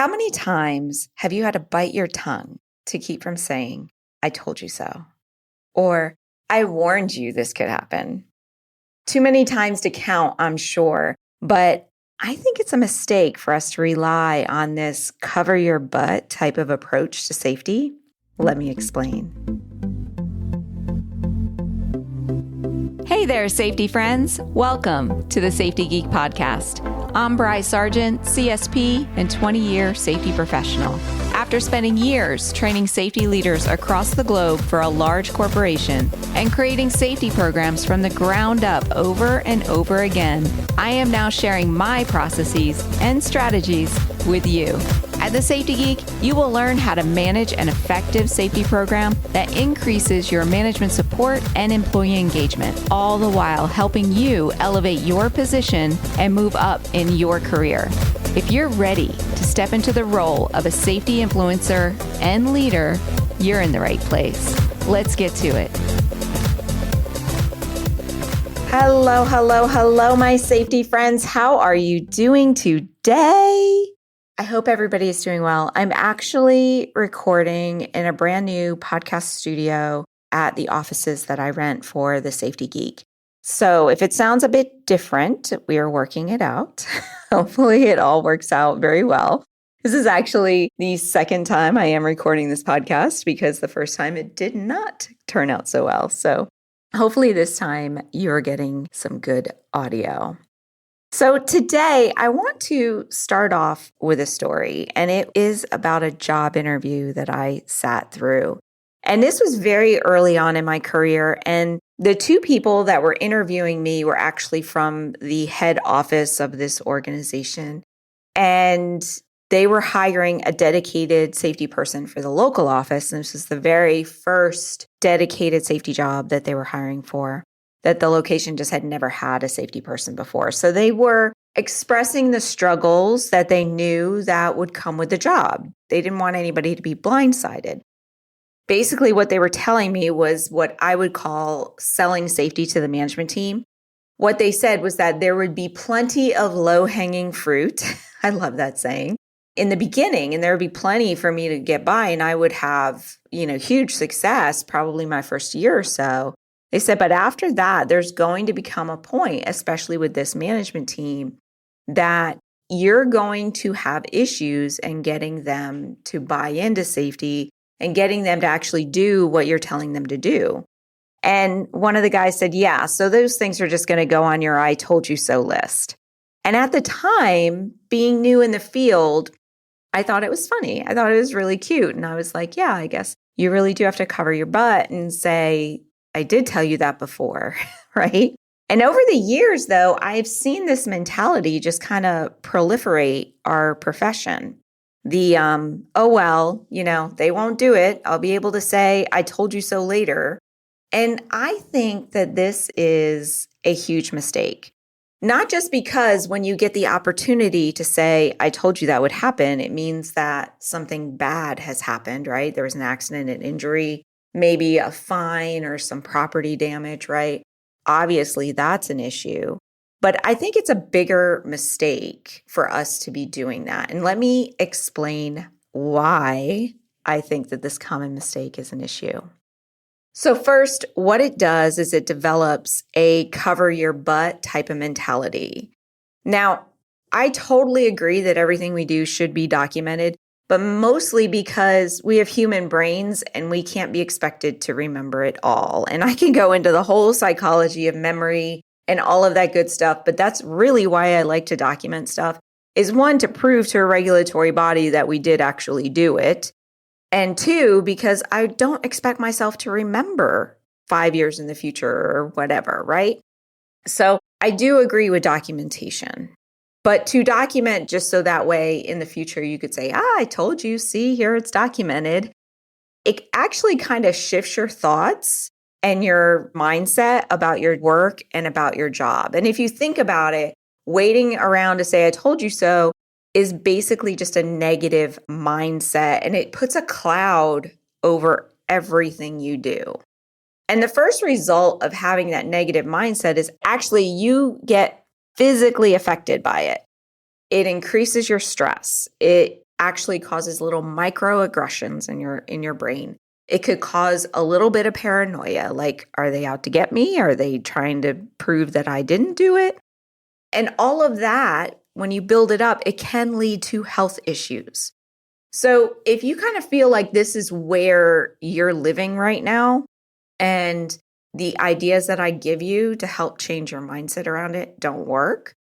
How many times have you had to bite your tongue to keep from saying, I told you so? Or, I warned you this could happen? Too many times to count, I'm sure, but I think it's a mistake for us to rely on this cover your butt type of approach to safety. Let me explain. Hey there, safety friends. Welcome to the Safety Geek podcast. I'm Bri Sargent, CSP and 20-year safety professional. After spending years training safety leaders across the globe for a large corporation and creating safety programs from the ground up over and over again, I am now sharing my processes and strategies with you. At the Safety Geek, you will learn how to manage an effective safety program that increases your management support and employee engagement, all the while helping you elevate your position and move up in your career. If you're ready to step into the role of a safety influencer and leader, you're in the right place. Let's get to it. Hello, my safety friends. How are you doing today? I hope everybody is doing well. I'm actually recording in a brand new podcast studio at the offices that I rent for the Safety Geek. So if it sounds a bit different, we are working it out. Hopefully it all works out very well. This is actually the second time I am recording this podcast because the first time it did not turn out so well. So hopefully this time you're getting some good audio. So today I want to start off with a story, and it is about a job interview that I sat through. And this was very early on in my career, and the two people that were interviewing me were actually from the head office of this organization, and they were hiring a dedicated safety person for the local office. And this was the very first dedicated safety job that they were hiring for, that the location just had never had a safety person before. So they were expressing the struggles that they knew that would come with the job. They didn't want anybody to be blindsided. Basically, what they were telling me was what I would call selling safety to the management team. What they said was that there would be plenty of low-hanging fruit. I love that saying. In the beginning, and there would be plenty for me to get by, and I would have, huge success probably my first year or so. They said, but after that, there's going to become a point, especially with this management team, that you're going to have issues in getting them to buy into safety and getting them to actually do what you're telling them to do. And one of the guys said, yeah, so those things are just going to go on your I told you so list. And at the time, being new in the field, I thought it was funny. I thought it was really cute. And I was like, yeah, I guess you really do have to cover your butt and say, I did tell you that before, right? And over the years, though, I've seen this mentality just kind of proliferate our profession. The, they won't do it. I'll be able to say, I told you so later. And I think that this is a huge mistake. Not just because when you get the opportunity to say, I told you that would happen, it means that something bad has happened, right? There was an accident, an injury, maybe a fine or some property damage, right? Obviously, that's an issue. But I think it's a bigger mistake for us to be doing that. And let me explain why I think that this common mistake is an issue. So first, what it does is it develops a cover your butt type of mentality. Now, I totally agree that everything we do should be documented, but mostly because we have human brains and we can't be expected to remember it all. And I can go into the whole psychology of memory and all of that good stuff, but that's really why I like to document stuff, is one, to prove to a regulatory body that we did actually do it, and two, because I don't expect myself to remember 5 years in the future or whatever, right? So I do agree with documentation. But to document just so that way in the future you could say, I told you, see, here it's documented. It actually kind of shifts your thoughts and your mindset about your work and about your job. And if you think about it, waiting around to say, I told you so, is basically just a negative mindset, and it puts a cloud over everything you do. And the first result of having that negative mindset is actually you get physically affected by it. It increases your stress. It actually causes little microaggressions in your brain. It could cause a little bit of paranoia, like, are they out to get me? Are they trying to prove that I didn't do it? And all of that, when you build it up, it can lead to health issues. So if you kind of feel like this is where you're living right now, and the ideas that I give you to help change your mindset around it don't work,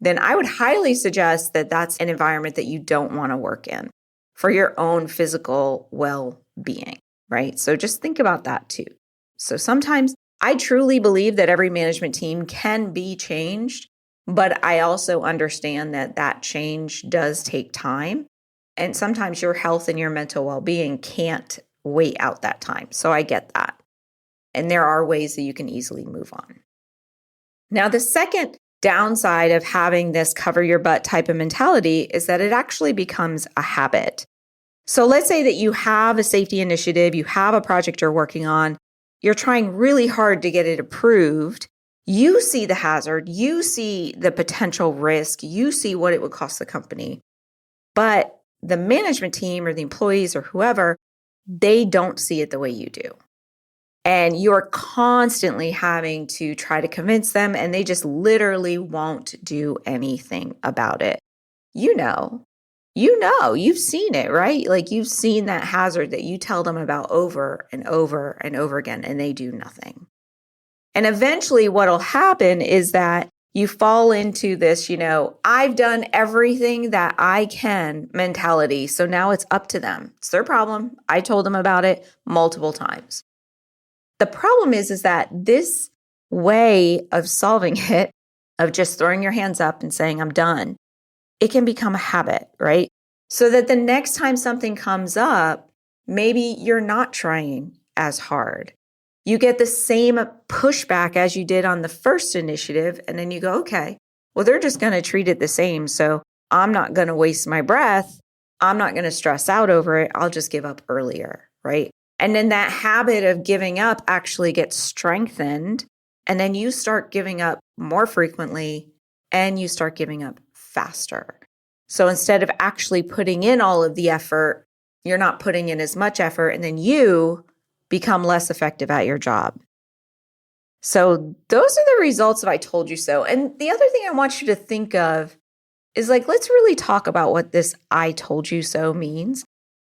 then I would highly suggest that that's an environment that you don't want to work in for your own physical well-being, right? So just think about that too. So sometimes I truly believe that every management team can be changed, but I also understand that that change does take time. And sometimes your health and your mental well-being can't wait out that time. So I get that. And there are ways that you can easily move on. Now, the second downside of having this cover your butt type of mentality is that it actually becomes a habit. So let's say that you have a safety initiative, you have a project you're working on, you're trying really hard to get it approved. You see the hazard, you see the potential risk, you see what it would cost the company. But the management team or the employees or whoever, they don't see it the way you do. And you're constantly having to try to convince them, and they just literally won't do anything about it. You've seen it, right? Like you've seen that hazard that you tell them about over and over and over again, and they do nothing. And eventually what'll happen is that you fall into this, I've done everything that I can mentality. So now it's up to them. It's their problem. I told them about it multiple times. The problem is that this way of solving it, of just throwing your hands up and saying, I'm done, it can become a habit, right? So that the next time something comes up, maybe you're not trying as hard. You get the same pushback as you did on the first initiative, and then you go, okay, well, they're just going to treat it the same. So I'm not going to waste my breath. I'm not going to stress out over it. I'll just give up earlier, right? And then that habit of giving up actually gets strengthened. And then you start giving up more frequently and you start giving up faster. So instead of actually putting in all of the effort, you're not putting in as much effort, and then you become less effective at your job. So those are the results of I told you so. And the other thing I want you to think of is let's really talk about what this I told you so means.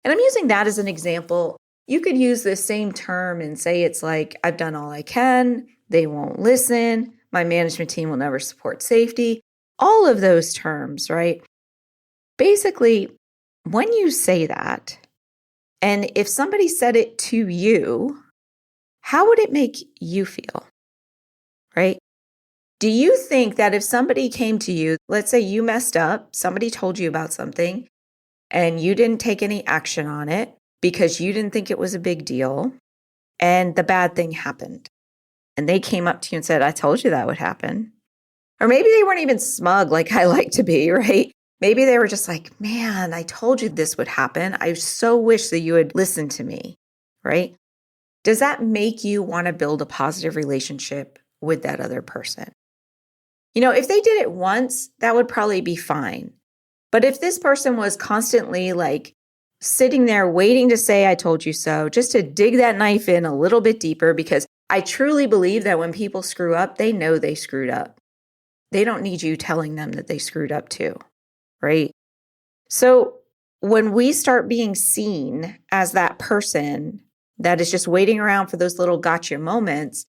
And I'm using that as an example. You could use this same term and say it's like, I've done all I can, they won't listen, my management team will never support safety, all of those terms, right? Basically, when you say that, and if somebody said it to you, how would it make you feel, right? Do you think that if somebody came to you, let's say you messed up, somebody told you about something, and you didn't take any action on it, because you didn't think it was a big deal, and the bad thing happened. And they came up to you and said, I told you that would happen. Or maybe they weren't even smug like I like to be, right? Maybe they were just like, man, I told you this would happen. I so wish that you had listened to me, right? Does that make you want to build a positive relationship with that other person? If they did it once, that would probably be fine. But if this person was constantly sitting there waiting to say, I told you so, just to dig that knife in a little bit deeper, because I truly believe that when people screw up, they know they screwed up. They don't need you telling them that they screwed up too, right? So when we start being seen as that person that is just waiting around for those little gotcha moments,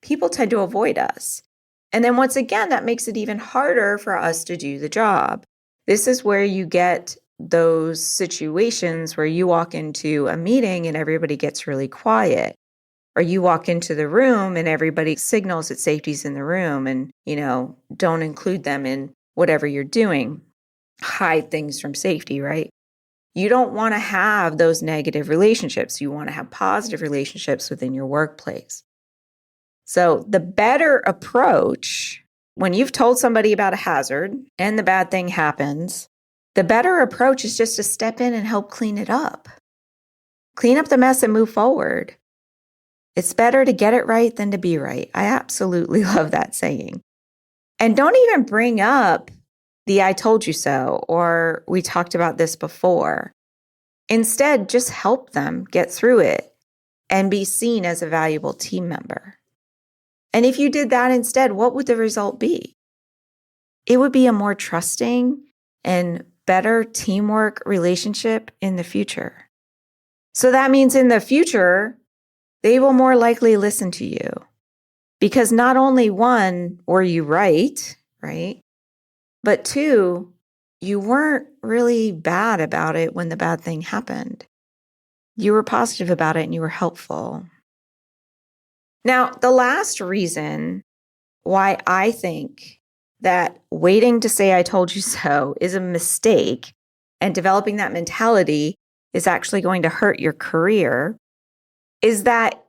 people tend to avoid us. And then once again, that makes it even harder for us to do the job. This is where you get those situations where you walk into a meeting and everybody gets really quiet, or you walk into the room and everybody signals that safety's in the room and, don't include them in whatever you're doing. Hide things from safety, right? You don't want to have those negative relationships. You want to have positive relationships within your workplace. So the better approach, when you've told somebody about a hazard and the bad thing happens, the better approach is just to step in and help clean it up. Clean up the mess and move forward. It's better to get it right than to be right. I absolutely love that saying. And don't even bring up the I told you so, or we talked about this before. Instead, just help them get through it and be seen as a valuable team member. And if you did that instead, what would the result be? It would be a more trusting and better teamwork relationship in the future. So that means in the future, they will more likely listen to you because not only one, were you right? But two, you weren't really bad about it when the bad thing happened. You were positive about it and you were helpful. Now, the last reason why I think that waiting to say I told you so is a mistake and developing that mentality is actually going to hurt your career is that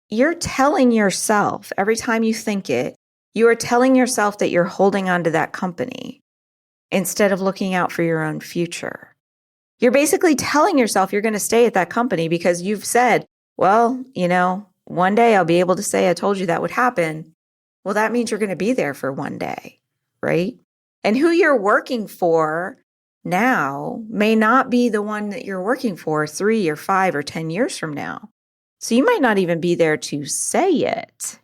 you're telling yourself every time you think it, you are telling yourself that you're holding on to that company instead of looking out for your own future. You're basically telling yourself you're going to stay at that company because you've said, well, one day I'll be able to say I told you that would happen. Well, that means you're going to be there for one day, right? And who you're working for now may not be the one that you're working for 3 or 5 or 10 years from now. So you might not even be there to say it.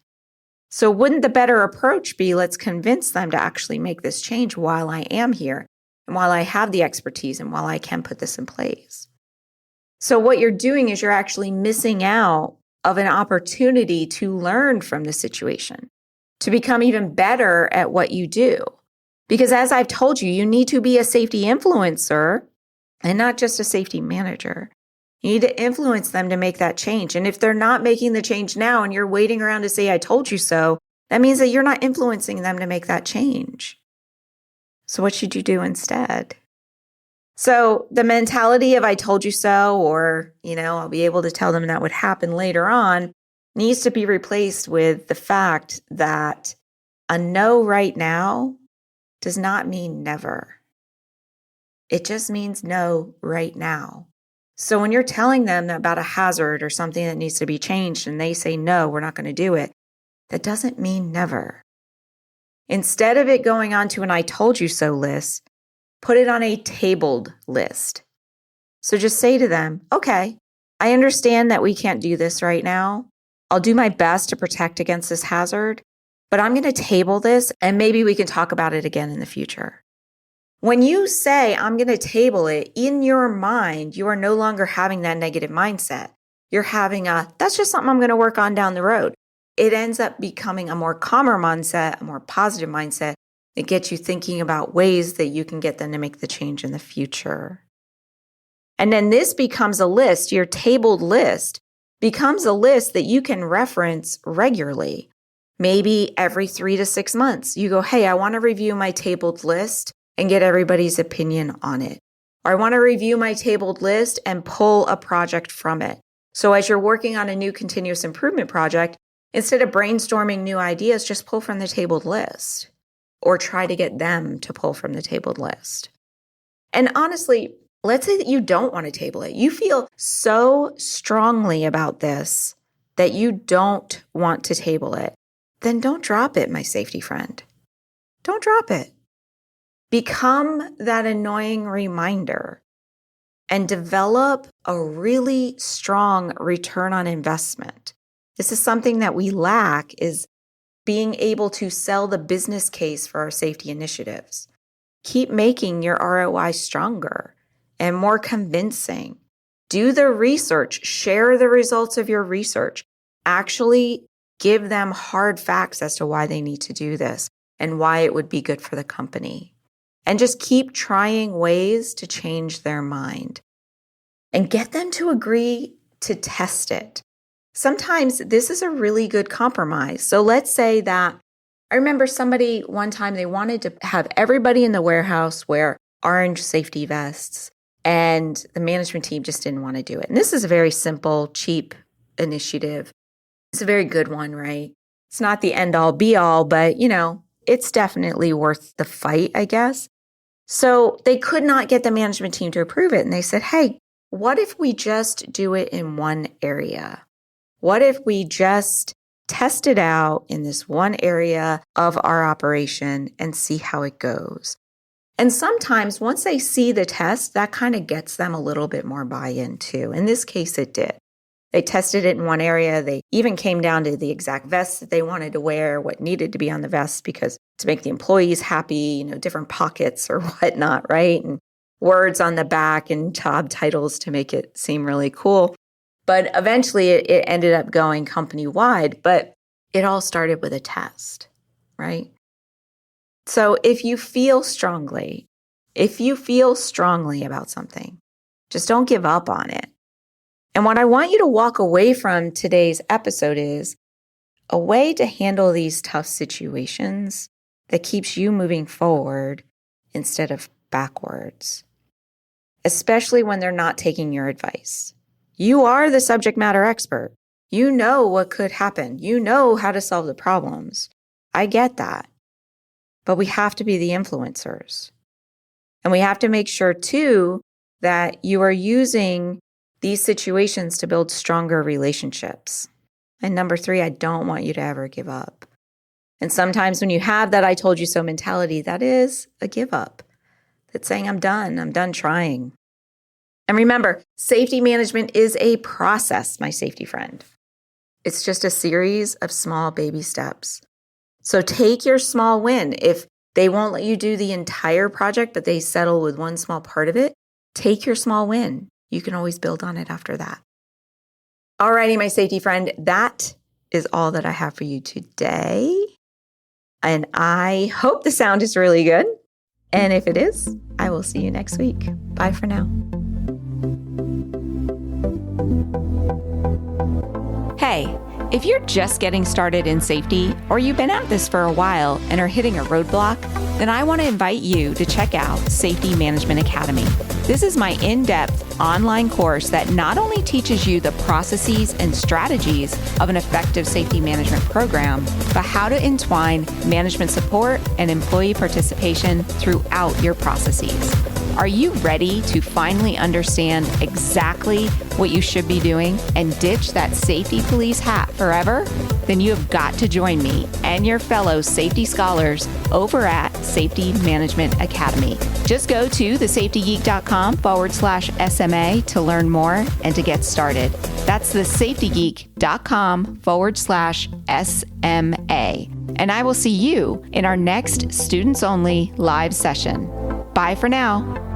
So wouldn't the better approach be let's convince them to actually make this change while I am here and while I have the expertise and while I can put this in place? So what you're doing is you're actually missing out of an opportunity to learn from the situation, to become even better at what you do. Because as I've told you, you need to be a safety influencer and not just a safety manager. You need to influence them to make that change. And if they're not making the change now and you're waiting around to say, I told you so, that means that you're not influencing them to make that change. So what should you do instead? So the mentality of I told you so, or, I'll be able to tell them that would happen later on, needs to be replaced with the fact that a no right now does not mean never. It just means no right now. So when you're telling them about a hazard or something that needs to be changed and they say, no, we're not going to do it, that doesn't mean never. Instead of it going on to an I told you so list, put it on a tabled list. So just say to them, okay, I understand that we can't do this right now. I'll do my best to protect against this hazard, but I'm going to table this and maybe we can talk about it again in the future. When you say, I'm going to table it, in your mind, you are no longer having that negative mindset. You're having that's just something I'm going to work on down the road. It ends up becoming a more calmer mindset, a more positive mindset that gets you thinking about ways that you can get them to make the change in the future. And then this becomes a list, your tabled list becomes a list that you can reference regularly. Maybe every 3 to 6 months, you go, hey, I want to review my tabled list and get everybody's opinion on it. Or I want to review my tabled list and pull a project from it. So as you're working on a new continuous improvement project, instead of brainstorming new ideas, just pull from the tabled list or try to get them to pull from the tabled list. And honestly, let's say that you don't want to table it. You feel so strongly about this that you don't want to table it. Then don't drop it, my safety friend. Don't drop it. Become that annoying reminder and develop a really strong return on investment. This is something that we lack, is being able to sell the business case for our safety initiatives. Keep making your ROI stronger and more convincing. Do the research, share the results of your research. Actually give them hard facts as to why they need to do this and why it would be good for the company. And just keep trying ways to change their mind and get them to agree to test it. Sometimes this is a really good compromise. So let's say that I remember somebody one time, they wanted to have everybody in the warehouse wear orange safety vests, and the management team just didn't want to do it. And this is a very simple, cheap initiative. It's a very good one, right? It's not the end all be all, but it's definitely worth the fight, I guess. So they could not get the management team to approve it. And they said, hey, what if we just do it in one area? What if we just test it out in this one area of our operation and see how it goes? And sometimes once they see the test, that kind of gets them a little bit more buy-in too. In this case, it did. They tested it in one area. They even came down to the exact vest that they wanted to wear, what needed to be on the vest, because to make the employees happy, different pockets or whatnot, right? And words on the back and job titles to make it seem really cool. But eventually it ended up going company-wide, but it all started with a test, right? So if you feel strongly about something, just don't give up on it. And what I want you to walk away from today's episode is a way to handle these tough situations that keeps you moving forward instead of backwards, especially when they're not taking your advice. You are the subject matter expert. You know what could happen. You know how to solve the problems. I get that. But we have to be the influencers. And we have to make sure, too, that you are using these situations to build stronger relationships. And number 3, I don't want you to ever give up. And sometimes when you have that I told you so mentality, that is a give up. That's saying, I'm done trying. And remember, safety management is a process, my safety friend. It's just a series of small baby steps. So take your small win. If they won't let you do the entire project, but they settle with one small part of it, take your small win. You can always build on it after that. Alrighty, my safety friend, that is all that I have for you today. And I hope the sound is really good. And if it is, I will see you next week. Bye for now. Hey, if you're just getting started in safety, or you've been at this for a while and are hitting a roadblock, then I want to invite you to check out Safety Management Academy. This is my in-depth online course that not only teaches you the processes and strategies of an effective safety management program, but how to entwine management support and employee participation throughout your processes. Are you ready to finally understand exactly what you should be doing and ditch that safety police hat forever? Then you have got to join me and your fellow safety scholars over at Safety Management Academy. Just go to thesafetygeek.com/SMA to learn more and to get started. That's thesafetygeek.com/SMA. And I will see you in our next students only live session. Bye for now.